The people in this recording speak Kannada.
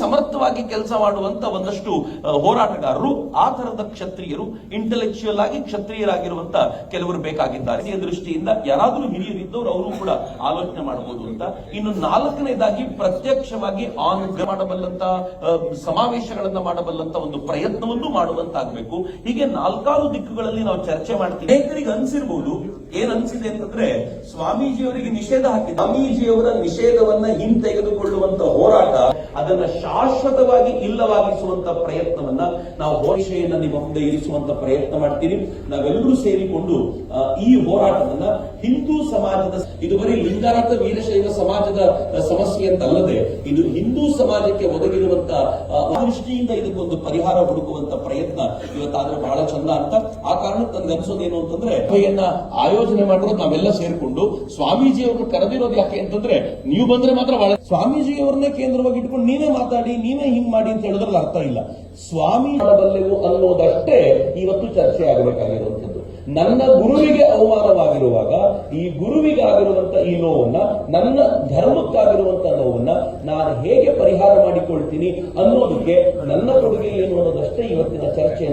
ಸಮರ್ಥವಾಗಿ ಕೆಲಸ ಮಾಡುವಂತ ಒಂದಷ್ಟು ಹೋರಾಟಗಾರರು, ಆ ತರದ ಕ್ಷತ್ರಿಯರು, ಇಂಟೆಲೆಕ್ಚುಯಲ್ ಆಗಿ ಕ್ಷತ್ರಿಯರಾಗಿರುವಂತ ಕೆಲವರು ಬೇಕಾಗಿದ್ದಾರೆ. ಈ ದೃಷ್ಟಿಯಿಂದ ಯಾರಾದರೂ ಹಿರಿಯರಿದ್ದವರು ಅವರು ಕೂಡ ಆಲೋಚನೆ ಮಾಡಬಹುದು ಅಂತ. ಇನ್ನು ನಾಲ್ಕನೇದಾಗಿ ಪ್ರತ್ಯಕ್ಷವಾಗಿ ಆನ್ ಮಾಡಬಲ್ಲಂತ ಸಮಾವೇಶಗಳನ್ನ ಮಾಡಬಲ್ಲಂತ ಒಂದು ಪ್ರಯತ್ನವನ್ನು ಮಾಡುವಂತಾಗಬೇಕು. ಹೀಗೆ 4 ದಿಕ್ಕುಗಳಲ್ಲಿ ನಾವು ಚರ್ಚೆ ಮಾಡ್ತೀವಿ. ಅನೇಕರಿಗೆ ಅನ್ಸಿರ್ಬಹುದು, ಏನ್ ಅನ್ಸಿದೆ ಅಂತಂದ್ರೆ ಸ್ವಾಮೀಜಿಯವರಿಗೆ ನಿಷೇಧ ಹಾಕಿದ, ಸ್ವಾಮೀಜಿಯವರ ನಿಷೇಧವನ್ನ ಹಿಂತೆಗೆದುಕೊಳ್ಳುವಂತ ಹೋರಾಟ, ಅದನ್ನ ಶಾಶ್ವತವಾಗಿ ಇಲ್ಲವಾಗಿಸುವಂತ ಪ್ರಯತ್ನವನ್ನ ನಾವು ಹೋರಾಟೆಯನ್ನ ನಿಮ್ಮ ಮುಂದೆ ಇರಿಸುವಂತ ಪ್ರಯತ್ನ ಮಾಡ್ತೀವಿ. ನಾವೆಲ್ಲರೂ ಸೇರಿಕೊಂಡು ಈ ಹೋರಾಟವನ್ನ ಹಿಂದೂ ಸಮಾಜದ, ಇದು ಬರೀ ಲಿಂಗಾಯತ ವೀರಶೈವ ಸಮಾಜದ ಸಮಸ್ಯೆ ಅಂತಲ್ಲದೆ ಇದು ಹಿಂದೂ ಸಮಾಜಕ್ಕೆ ಒದಗಿರುವಂತ ದೃಷ್ಟಿಯಿಂದ ಇದಕ್ಕೊಂದು ಪರಿಹಾರ ಹುಡುಕುವಂತ ಪ್ರಯತ್ನ ಇವತ್ತಾದ್ರೆ ಬಹಳ ಚಂದ ಅಂತ. ಆ ಕಾರಣಕ್ಕೆ ನನ್ಗೆ ಅನ್ಸೋದೇನು ಅಂತಂದ್ರೆ ಆಯೋಜನೆ ಮಾಡಿರೋದು ನಾವೆಲ್ಲ ಸೇರ್ಕೊಂಡು ಸ್ವಾಮೀಜಿ ಅವರು ಕರೆದಿರೋದು ಯಾಕೆ ಅಂತಂದ್ರೆ ನೀವು ಬಂದ್ರೆ ಮಾತ್ರ ಬಹಳ ಸ್ವಾಮೀಜಿಯವರನ್ನೇ ಕೇಂದ್ರವಾಗಿ ಇಟ್ಕೊಂಡು ನೀವೇ ಮಾತಾಡಿ, ನೀವೇ ಹಿಂಗ್ ಮಾಡಿ ಅಂತ ಹೇಳಿದ್ರಲ್ಲಿ ಅರ್ಥ ಇಲ್ಲ. ಸ್ವಾಮಿ ಮಾಡಬಲ್ಲೆವು ಅನ್ನೋದಷ್ಟೇ ಇವತ್ತು ಚರ್ಚೆ ಆಗಬೇಕಾಗಿರುವಂತದ್ದು. ನನ್ನ ಗುರುವಿಗೆ ಅವಮಾನವಾಗಿರುವಾಗ ಈ ಗುರುವಿಗಾಗಿರುವಂತ ಈ ನೋವನ್ನ, ನನ್ನ ಧರ್ಮಕ್ಕಾಗಿರುವಂತ ನೋವನ್ನ ನಾನು ಹೇಗೆ ಪರಿಹಾರ ಮಾಡಿಕೊಳ್ತೀನಿ ಅನ್ನೋದಕ್ಕೆ ನನ್ನ ಕೊಡುಗೆ ಏನು ಅನ್ನೋದಷ್ಟೇ ಇವತ್ತಿನ ಚರ್ಚೆ.